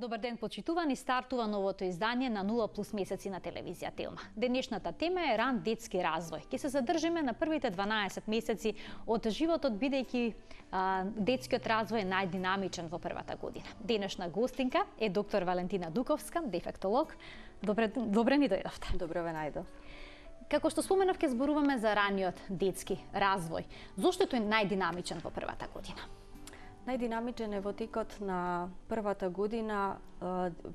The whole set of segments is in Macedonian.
Добар ден, почитувани, стартува новото издание на 0 плюс месеци на телевизија Телма. Денешната тема е ран детски развој. Ќе се задржиме на првите 12 месеци од животот, бидејќи детскиот развој е најдинамичен во првата година. Денешна гостинка е доктор Валентина Дуковска, дефектолог. Добре ни дојдовте. Добро ве најдов. Како што споменав, ќе зборуваме за раниот детски развој. Зошто тој најдинамичен во првата година? Најдинамичен е во текот на првата година.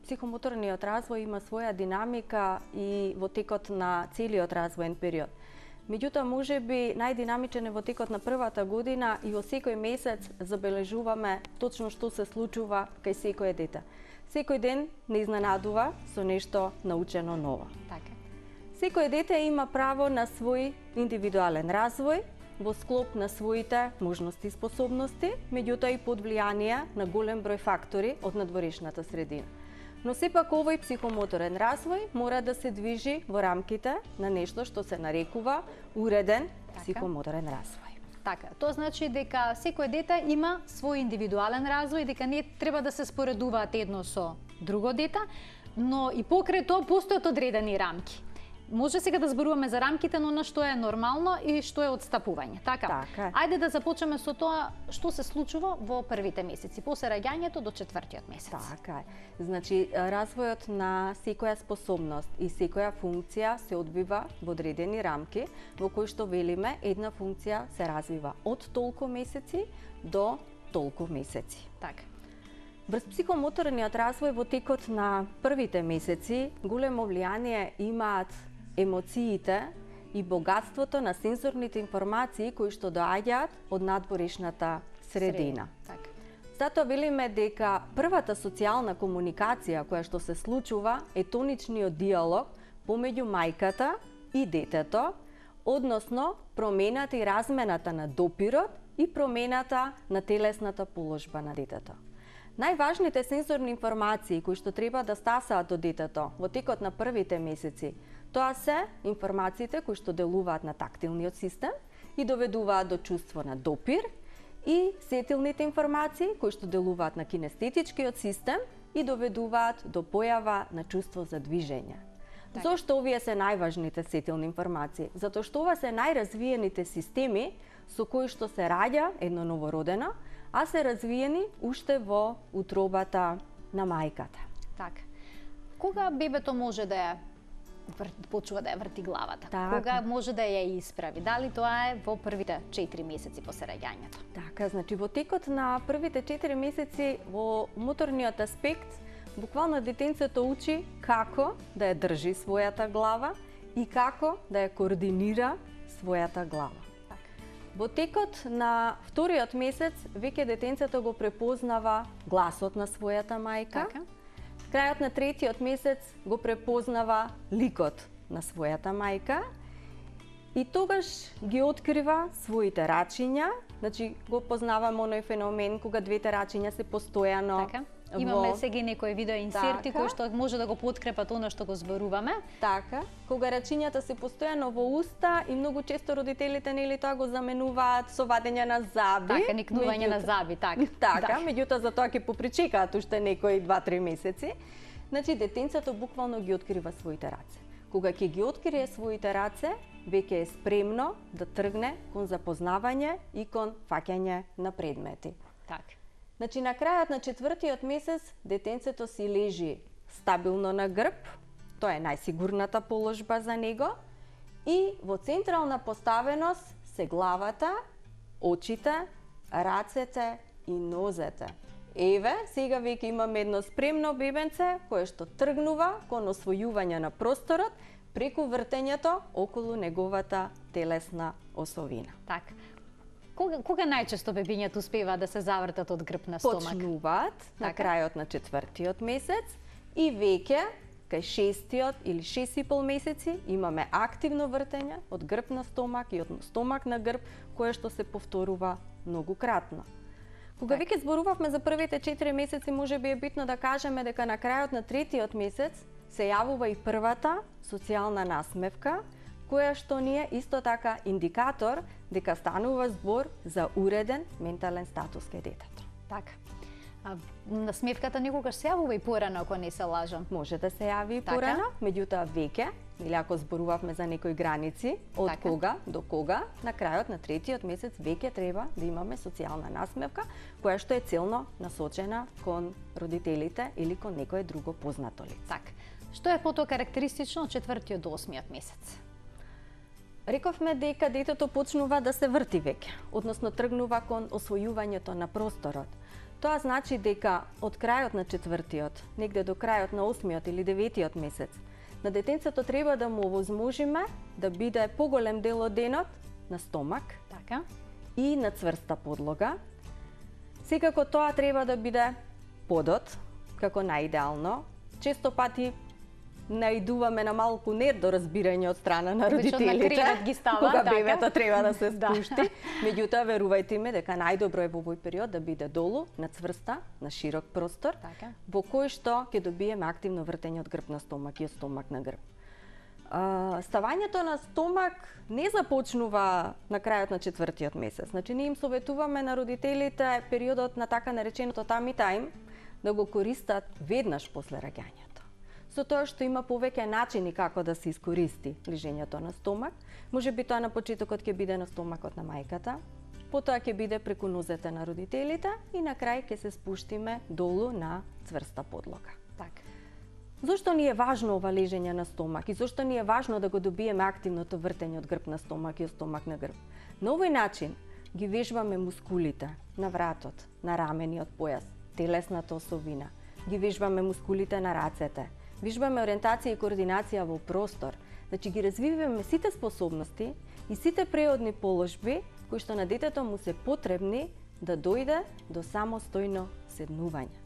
Психомоторниот развој има своја динамика и во текот на целиот развоен период. Меѓутоа, можеби најдинамичен е во текот на првата година и во секој месец забележуваме точно што се случува кај секое дете. Секој ден не изненадува со нешто научено ново. Така. Секој дете има право на свој индивидуален развој, во склоп на своите можности и способности, меѓутоа и под влијание на голем број фактори од надворешната средина. Но сепак овој психомоторен развој мора да се движи во рамките на нешто што се нарекува уреден психомоторен развој. Така, тоа значи дека секој дете има свој индивидуален развој, дека не треба да се споредуваат едно со друго дете, но и покрај тоа постојат одредени рамки. Може сега да зборуваме за рамките, но на што е нормално и што е отстапување. Така. Ајде да започнеме со тоа што се случува во првите месеци, после раѓањето до 4-тиот месец. Така е. Значи, развојот на секоја способност и секоја функција се одвива во одредени рамки, во кои што велиме една функција се развива од толку месеци до толку месеци. Така. Врз психомоторниот развој во текот на првите месеци големо влијание имаат емоциите и богатството на сензорните информации кои што доаѓаат од надворешната средина. Така. Затоа велиме дека првата социјална комуникација која што се случува е тоничниот диалог помеѓу мајката и детето, односно промената и размената на допирот и промената на телесната положба на детето. Најважните сензорни информации кои што треба да стасаат до детето во текот на првите месеци, тоа се информациите кои што делуваат на тактилниот систем и доведуваат до чувство на допир, и сетилните информации кои што делуваат на кинестетичкиот систем и доведуваат до појава на чувство за движење. Так. Зошто овие се најважните сетилни информации? Затоа што ова се најразвиените системи со кои што се раѓа едно новородено, а се развиени уште во утробата на мајката. Така. Кога бебето може да ја почува да ја врти главата? Така. Кога може да ја исправи? Дали тоа е во првите 4 месеци после раѓањето? Така, значи во текот на првите 4 месеци во моторниот аспект буквално детенцето учи како да ја држи својата глава и како да ја координира својата глава. Во текот на вториот месец веќе детенцето го препознава гласот на својата мајка. Така. Крајот на третиот месец го препознава ликот на својата мајка и тогаш ги открива своите рачиња, значи го познаваме оној феномен кога двете рачиња се постојано. Така. Имаме сега и некои видео инсерти кои што може да го подкрепат она што го зборуваме. Така, кога рачињата се постојано во уста и многу често родителите нели тоа го заменуваат со вадење на заби. Така, никнување на заби, така. Така, меѓутоа за тоа ќе попричекаат уште некои 2-3 месеци. Значи детенцето буквално ги открива своите раце. Кога ќе ги открие своите раце, веќе е спремно да тргне кон запознавање и кон фаќање на предмети. Така. Значи, на крајот на 4-тиот месец, детенцето си лежи стабилно на грб, тоа е најсигурната положба за него, и во централна поставеност се главата, очите, рацете и нозете. Еве, сега веќе имаме едно спремно бебенце кое што тргнува кон освојување на просторот преку вртењето околу неговата телесна осовина. Така. Кога најчесто бебињата успеваат да се завртат од грб на стомак? Почнуваат на крајот на 4-тиот месец и веќе кај 6-тиот или 6,5 месеци имаме активно вртење од грб на стомак и од стомак на грб, кое што се повторува многократно. Кога веќе зборувавме за првите 4 месеци, можеби е битно да кажеме дека на крајот на 3-тиот месец се јавува и првата социјална насмевка, која што ни е исто така индикатор дека станува збор за уреден ментален статус кај детето. Така. А насмевката некогаш се јавува и порано, ако не се лажам. Може да се јави и Така. порано, меѓутоа веќе, или ако зборувавме за некои граници, од Така. кога до кога, на крајот на третиот месец веќе треба да имаме социјална насмевка, која што е целно насочена кон родителите или кон некое друго познато лице. Така. Што е потоа карактеристично од 4-тиот до 8-тиот месец? Рековме дека детето почнува да се врти веќе, односно тргнува кон освојувањето на просторот. Тоа значи дека од крајот на 4-тиот, негде до крајот на 8-тиот или 9-тиот месец, на детенцето треба да му овозможиме да биде поголем дел од денот на стомак Така. и на цврста подлога. Секако тоа треба да биде подот, како наидеално. Често пати наидуваме на малку недоразбирање од страна на Обично на родителите, кревет ги става, кога така. бебето треба да се Да. спушти. Меѓутоа, верувајте ми дека најдобро е во овој период да биде долу, на цврста, на широк простор, Така. во кој што ќе добиеме активно вртење од грб на стомак и од стомак на грб. Ставањето на стомак не започнува на крајот на 4-тиот месец. Значи, ние им советуваме на родителите периодот на така нареченото tummy time да го користат веднаш после раѓањето. Со тоа што има повеќе начини како да се искористи лижењето на стомак, може би тоа на почетокот ќе биде на стомакот на мајката, потоа ќе биде преку нозете на родителите и на крај ќе се спуштиме долу на цврста подлога. Така. Зошто ни е важно ова лежење на стомак и зошто ни е важно да го добиеме активното вртење од грб на стомак и од стомак на грб? На овој начин ги вежбаме мускулите на вратот, на рамениот појас, телесната осовина, ги вежбаме мускулите на рацете, вежбаме ориентација и координација во простор. Значи ги развиваме сите способности и сите преодни положби кои што на детето му се потребни да дојде до самостојно седнување.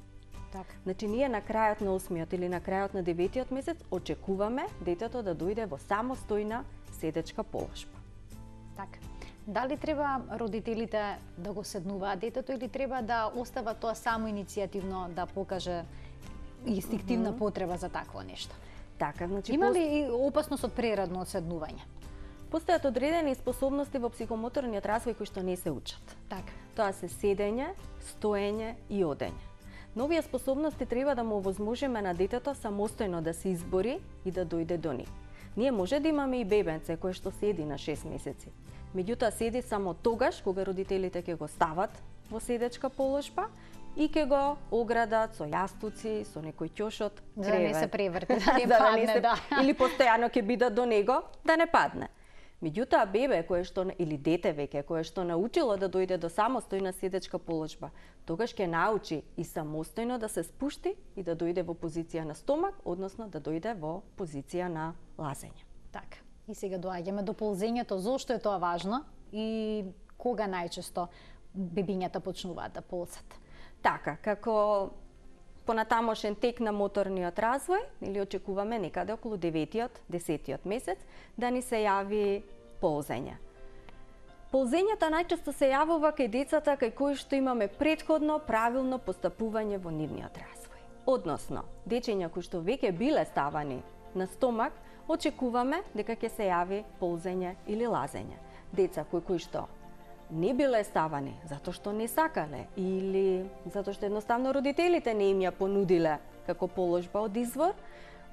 Така. Значи ние на крајот на 8-тиот или на крајот на 9-тиот месец очекуваме детето да дојде во самостојна седечка положба. Така. Дали треба родителите да го седнуваат детето или треба да остават тоа само иницијативно да покаже инстинктивна потреба за такво нешто? Така, значи Има ли и опасност од прерадно одседнување? постојат одредени способности во психомоторниот развој кои што не се учат. Така. Тоа се седење, стоење и одење. Но овие способности треба да му овозможиме на детето самостојно да се избори и да дојде до нив. Ние може да имаме и бебенце кое што седи на 6 месеци. Меѓутоа седи само тогаш кога родителите ќе го стават во седечка положба и ќе го оградат со јастуци, со некој ќошот, За да не се кревет. преврти, да не За да падне, се- да. Или постојано ќе бидат до него да не падне. Меѓутоа бебе кое што или дете веќе кое што научило да дојде до самостојна седечка положба, тогаш ќе научи и самостојно да се спушти и да дојде во позиција на стомак, односно да дојде во позиција на лазење. Така. И сега доаѓаме до ползењето. Зошто е тоа важно и кога најчесто бебињата почнуваат да ползат? Така, како понатамошен тек на моторниот развој, или очекуваме некаде околу 9-тиот, 10-тиот месец да ни се јави ползење. Ползењето најчесто се јавува кај децата кај кои што имаме претходно правилно постапување во нивниот развој. Односно, дечиња кои што веќе биле ставани на стомак, очекуваме дека ќе се јави ползење или лазење. Деца кои што не биле ставани затоа што не сакале или затоа што едноставно родителите не им ја понудиле како положба од извор,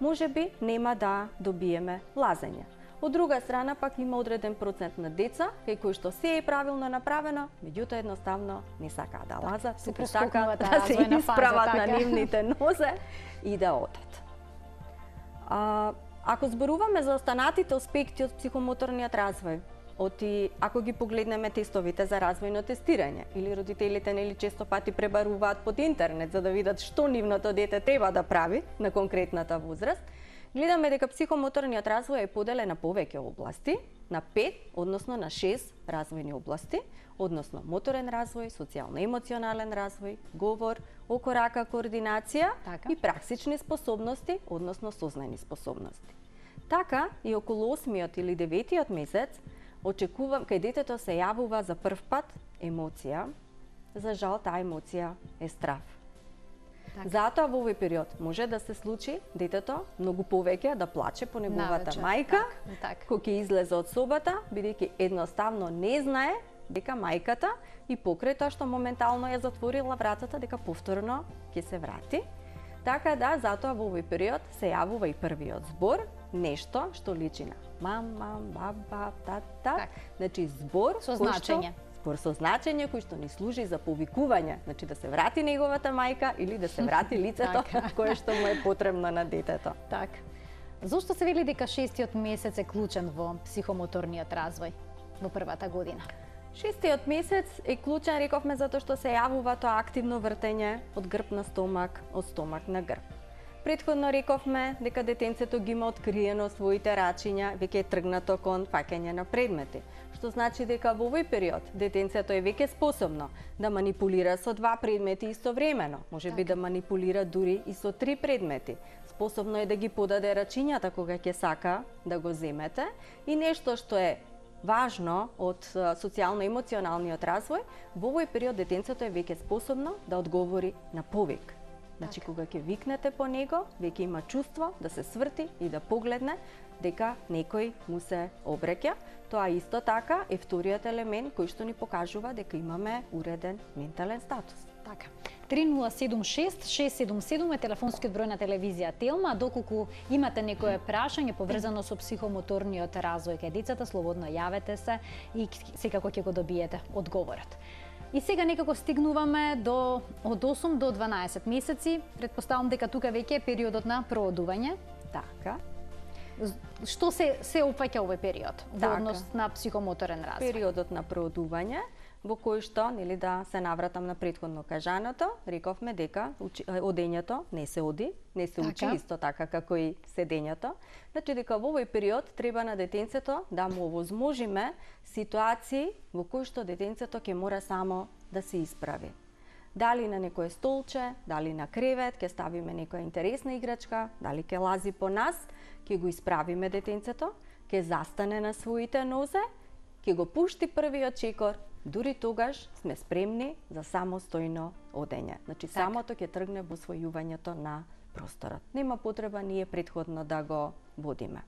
можеби нема да добиеме лазење. Од друга страна пак има одреден процент на деца кај кои што се е правилно направено, меѓутоа едноставно не сакаат да лазат, се туку прескокнува сакаат таа да се развојна фаза, исправат на така. нивните нозе и да одат. Ако зборуваме за останатите аспекти од психомоторниот развој, ако ги погледнеме тестовите за развојно тестирање, или родителите нели често пати пребаруваат под интернет за да видат што нивното дете треба да прави на конкретната возраст, гледаме дека психомоторниот развој е поделен на повеќе области, на 5, односно на 6 развојни области, односно моторен развој, социјално-емоционален развој, говор, око-рака координација Така. и праксични способности, односно сознани способности. Така и околу 8-тиот или 9-тиот месец очекувам кај детето се јавува за прв пат емоција. За жал таа емоција е страв. Така. Затоа во овој период може да се случи детето многу повеќе да плаче по неговата Навечер, мајка, така. кој ќе излезе од собата, бидејќи едноставно не знае дека мајката и покрај тоа што моментално ја затворила вратата, дека повторно ќе се врати. Така да, затоа во овој период се јавува и првиот збор, нешто што личи на мама, баба, тата, значи збор со значење. Збор со значење кој што ни служи за повикување, значи да се врати неговата мајка или да се врати лицето кое што му е потребно на детето. Така. Зошто се вели дека 6-тиот месец е клучен во психомоторниот развој во првата година? 6-тиот месец е клучен, рековме, затоа што се јавува тоа активно вртење од грб на стомак, од стомак на грб. Претходно рековме дека детенцето ги има откриено своите рачиња, веќе е тргнато кон фаќање на предмети, што значи дека во овој период детенцето е веќе способно да манипулира со 2 предмети истовремено, можеби да манипулира дури и со 3 предмети. Способно е да ги подаде рачињата кога ќе сака да го земете и нешто што е важно од социјално-емоционалниот развој, во овој период детенцето е веќе способно да одговори на повик. Значи, кога ќе викнете по него, веќе има чувство да се сврти и да погледне дека некој му се обреќа. Тоа исто така е вториот елемент кој што ни покажува дека имаме уреден ментален статус. Така. 3076-677 е телефонскиот број на телевизија Телма. Доколку имате некое прашање поврзано со психомоторниот развој кај децата, слободно јавете се и секако ќе го добиете одговорот. И сега некако стигнуваме од 8 до 12 месеци. Претпоставам дека тука веќе е периодот на проодување. Така. Што се опфаќа овој период во однос на психомоторен развој? Периодот на проодување, во кој што, нели, да се навратам на претходно кажаното, рековме дека одењето не се оди, не се учи исто така како и седењето. Значи дека во овој период треба на детенцето да му овозможиме ситуации во кои што детенцето ќе мора само да се исправи. Дали на некое столче, дали на кревет, ќе ставиме некоја интересна играчка, дали ќе лази по нас, ќе го исправиме детенцето, ќе застане на своите нозе, ќе го пушти првиот чекор, дури тогаш сме спремни за самостојно одење. Значи самото ќе тргне во освојувањето на просторот. Нема потреба ние претходно да го водиме.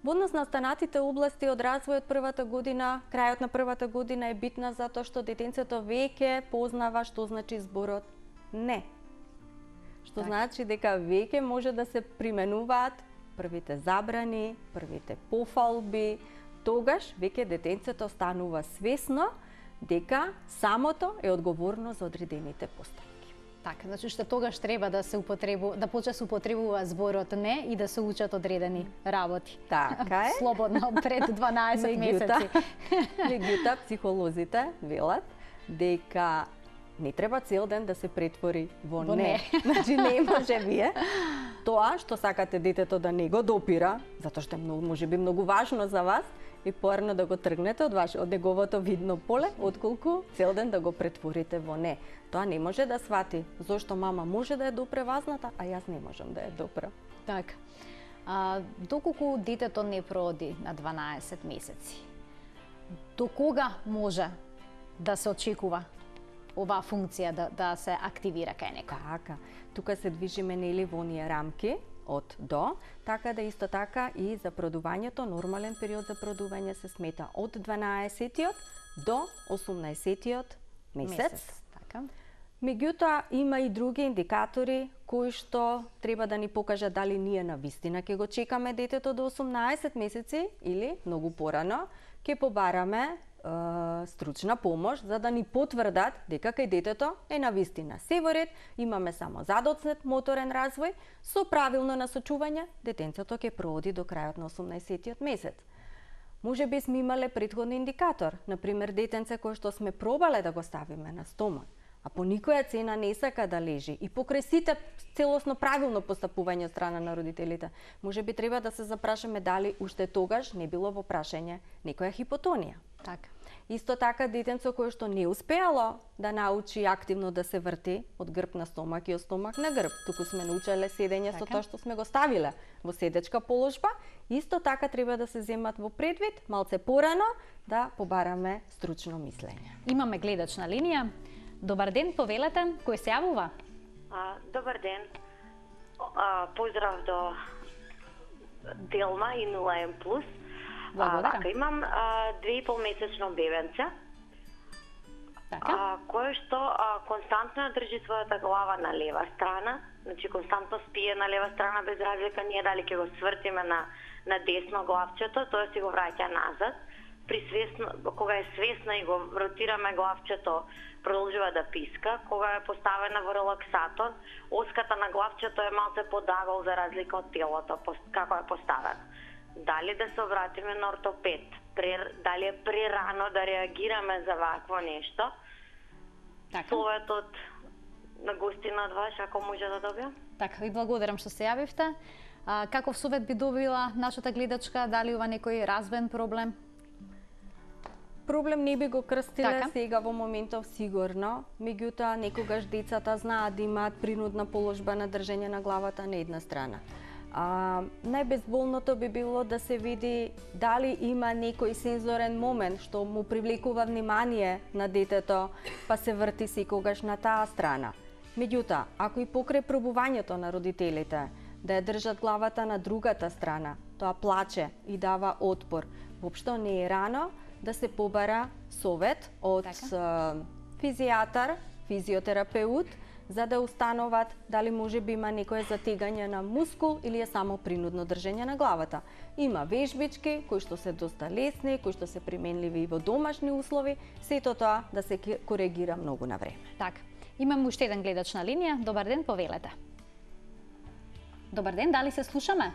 Во однос на останатите области од развојот првата година, крајот на првата година е битна затоа што детенцето веќе познава што значи зборот не. Што значи дека веќе може да се применуваат првите забрани, првите пофалби, тогаш веќе детенцето станува свесно дека самото е одговорно за одредените постапки. Така, значи што тогаш треба да се да почне се употребува зборот не и да се учат одредени работи. Така е. Слободно пред 12 месеци. Меѓутоа психолозите велат дека не треба цел ден да се претвори во не. Значи не може вие тоа што сакате детето да не го допира, затоа што можеби многу важно за вас, и поарно да го тргнете од неговото видно поле, отколку цел ден да го претворите во не. Тоа не може да свати зошто мама може да ја допре вазната, а јас не можам да ја допра. Така. Доколку детето не прооди на 12 месеци, до кога може да се очекува оваа функција да се активира кај некој? Така. Тука се движиме нели во оние рамки од до, така да исто така и за продувањето, нормален период за продување се смета од 12-тиот до 18-тиот месец. Така. Меѓутоа има и други индикатори кои што треба да ни покажат дали ние навистина ќе го чекаме детето до 18 месеци или многу порано ќе побараме стручна помош за да ни потврдат дека кај детето е навистина се во ред, имаме само задоцнет моторен развој, со правилно насочување детенцето ќе прооди до крајот на 18-тиот месец. Може би сме имале претходен индикатор, например детенце кое што сме пробале да го ставиме на стомак, а по никоја цена не сака да лежи и покрај сите целосно правилно постапување од страна на родителите, може би треба да се запрашаме дали уште тогаш не било во прашање некоја хипотонија. Така. Исто така детенцо кое што не успеало да научи активно да се врти од грб на стомак и од стомак на грб, туку сме научеле седење со тоа што сме го ставиле во седечка положба, исто така треба да се земат во предвид малце порано да побараме стручно мислење. Имаме гледач на линија. Добар ден, повелете, кој се јавува? Добар ден. Поздрав до Телма и 0M+. Благодарам. Имам 2,5 месечно бебенце. Така. Кој што константно ја држи својата глава на лева страна, значи константно спие на лева страна без разлика ние дали ќе го свртиме на десно главчето, тоа си го враќа назад. Кога е свесна и го ротираме главчето, продолжува да писка. Кога е поставена во релаксатор, оската на главчето е малце подагол за разлика од телото, како е поставено. Дали да се обратиме на ортопед, дали е прерано да реагираме за вакво нешто? Така. Советот на гостина од вас, ако може да добиам? Така, ви благодарам што се јавивте. Каков совет би добила нашата гледачка? Дали ова некој развоен проблем? Проблем не би го крстиле Така. сега во моментов сигурно, меѓутоа некогаш децата знаат да имаат принудна положба на држење на главата на една страна. Најбезболното би било да се види дали има некој сензорен момент што му привлекува внимание на детето, па се врти секогаш на таа страна. Меѓутоа, ако и покрај пробувањето на родителите да ја држат главата на другата страна, тоа плаче и дава отпор, воопшто не е рано да се побара совет од физијатар, физиотерапеут, за да установат дали може би има некое затегање на мускул или е само принудно држење на главата. Има вежбички кои што се доста лесни, кои што се применливи и во домашни услови, сето тоа да се коригира многу на време. Така. Имам уште еден гледач на линија. Добар ден, повелете. Добар ден, дали се слушаме?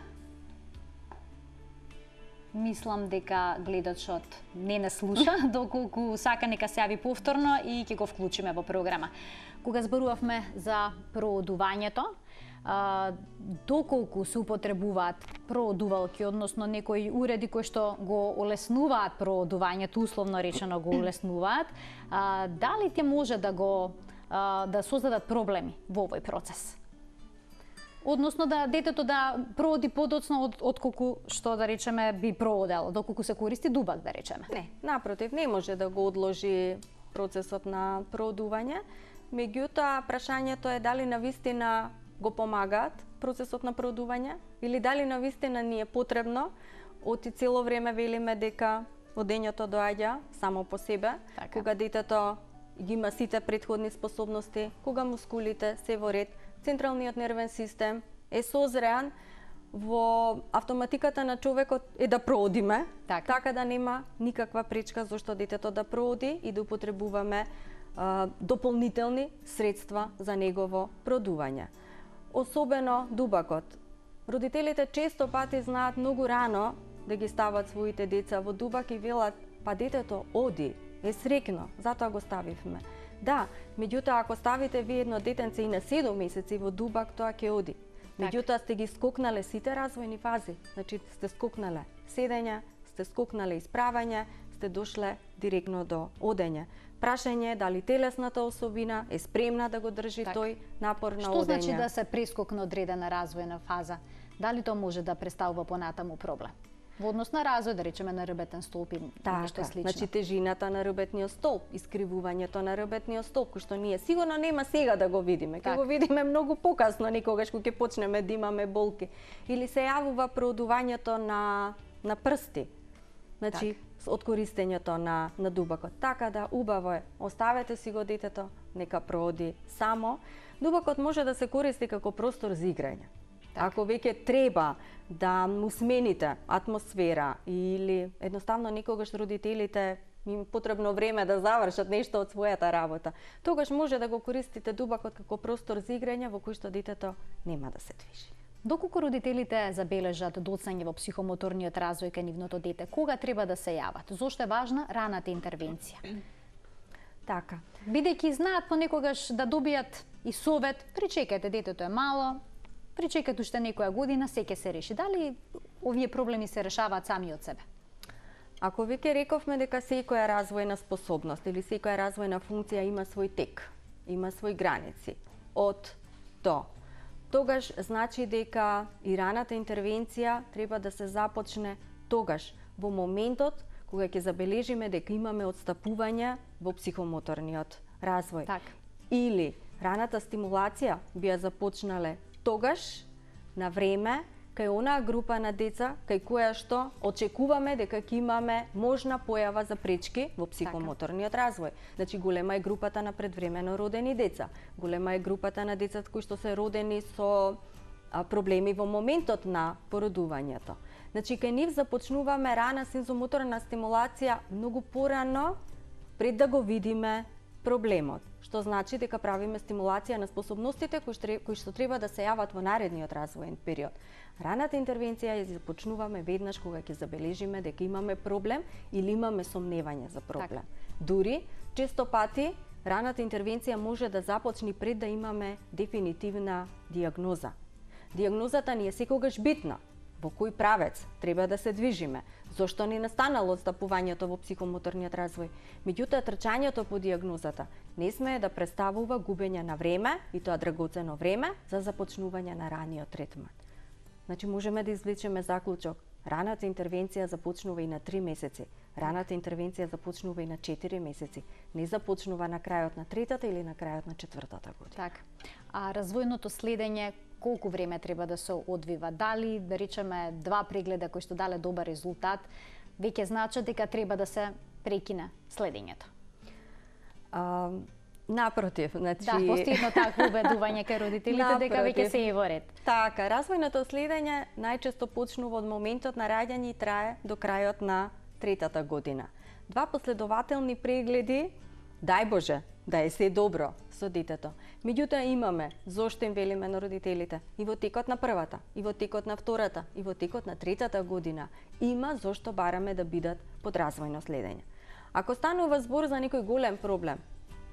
Мислам дека гледачот не слуша, доколку сака нека се јави повторно и ќе го вклучиме во програма. Кога зборувавме за проодувањето, доколку се употребуваат проодувалки, односно некои уреди кои што го олеснуваат проодувањето, условно речено го олеснуваат, дали те може да создадат проблеми во овој процес? Односно да детето да прооди подоцно отколку што да речеме би проодело, доколку се користи дубак да речеме. Не, напротив, не може да го одложи процесот на проодување. Меѓутоа, прашањето е дали навистина го помагаат процесот на проодување или дали навистина ни е потребно, оти цело време велиме дека одењето доаѓа само по себе, Така. кога детето ги има сите претходни способности, кога мускулите се во ред, централниот нервен систем е созреан, во автоматиката на човекот е да проодиме, така да нема никаква пречка зашто детето да прооди и да употребуваме дополнителни средства за негово продување. Особено дубакот. Родителите често пати знаат многу рано да ги стават своите деца во дубак и велат, па детето оди, е среќно, затоа го ставивме. Да, меѓутоа ако ставите ви едно детенце и на 7 месеци во дубак, тоа ќе оди. Меѓутоа сте ги скокнале сите развојни фази, значи сте скокнале седење, сте скокнале исправање, сте дошле директно до одење. Прашање е дали телесната особина е спремна да го држи тој напор на одење. Што значи да се прескокне одредена развојна фаза? Дали тоа може да представува понатаму проблем? Во однос на развој, да речеме, на ребетен столб и нешто слично. Значи тежината на ребетниот столб, искривувањето на ребетниот столб, кој што ние сигурно нема сега да го видиме. Ќе го видиме многу покасно, некогаш кога ќе почнеме да имаме болки. Или се јавува проодувањето на прсти. Значи од користењето на дубакот. Така да убаво е, оставете си го детето, нека прооди само. Дубакот може да се користи како простор за играње. Ако веќе треба да му смените атмосфера или едноставно некогаш родителите им потребно време да завршат нешто од својата работа, тогаш може да го користите дубакот како простор за играње во кој што детето нема да се движи. Доколку родителите забележат доцање во психомоторниот развој кај нивното дете, кога треба да се јават? Зошто е важна раната интервенција? Така. Бидејќи знаат понекогаш да добијат и совет, причекајте, детето е мало, причекајте уште некоја година, се ќе се реши. Дали овие проблеми се решаваат сами од себе? Ако веќе рековме дека секоја развојна способност или секоја развојна функција има свој тек, има свои граници, од до, тогаш значи дека и раната интервенција треба да се започне тогаш, во моментот кога ќе забележиме дека имаме отстапување во психомоторниот развој. Така. Или раната стимулација би ја започнале тогаш, на време, кај онаа група на деца кај која што очекуваме дека ќе имаме можна појава за пречки во психомоторниот развој. Значи голема е групата на предвремено родени деца, голема е групата на децата кои што се родени со проблеми во моментот на породувањето. Значи кај нив започнуваме рана сензомоторна стимулација многу порано пред да го видиме проблемот, што значи дека правиме стимулација на способностите кои што треба да се јават во наредниот развоен период. Раната интервенција ја започнуваме веднаш кога ќе забележиме дека имаме проблем или имаме сомневање за проблем. Дури често пати раната интервенција може да започне пред да имаме дефинитивна диагноза. Диагнозата ни е секогаш битна. Во кој правец треба да се движиме? Зошто ни настанало отстапувањето во психомоторниот развој? Меѓутоа, трчањето по диагнозата не смее да представува губење на време, и тоа драгоцено време, за започнување на раниот третман. Значи, можеме да извлечеме заклучок. Раната интервенција започнува и на 3 месеци. Раната интервенција започнува и на 4 месеци. Не започнува на крајот на третата или на крајот на четвртата година. Така. А развојното следење колку време треба да се одвива? Дали, да речеме, 2 прегледа кои што дале добар резултат, веќе значат дека треба да се прекине следењето? Напротив, значи... Да, постои едно такво убедување кај родителите дека веќе се е во ред. Така, развојното следење најчесто почнува од моментот на раѓање и трае до крајот на третата година. 2 последователни прегледи, дај Боже, да е се добро со детето. Меѓутоа имаме, зошто им велиме на родителите, и во текот на првата, и во текот на втората, и во текот на третата година, има зошто бараме да бидат под развојно следење. Ако станува збор за некој голем проблем,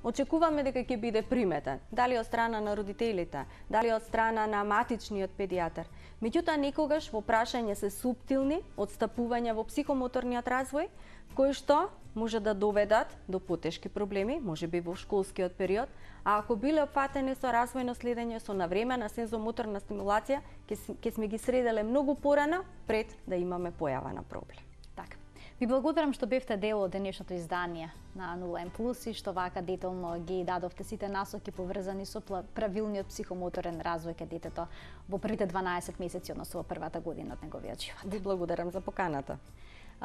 очекуваме дека ќе биде приметен, дали од страна на родителите, дали од страна на матичниот педијатар. Меѓутоа, некогаш во прашање се суптилни отстапувања во психомоторниот развој, кои што може да доведат до потешки проблеми, можеби во школскиот период, а ако биле опфатени со развојно следење со навремена сензомоторна стимулација, ќе сме ги сределе многу порано пред да имаме појава на проблем. Така. Ви благодарам што бевте дел од денешното издание на 0N+, и што вака детално ги дадовте сите насоки поврзани со правилниот психомоторен развој кај детето во првите 12 месеци, односно во првата година од неговиот живот. Ви благодарам за поканата.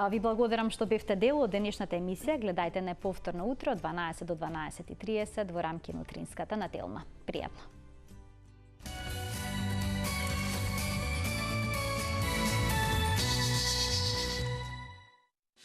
Ви благодарам што бевте дел од денешната емисија. Гледајте не повторно утре од 12 до 12:30 во рамките на утринската на Телма. Пријатно!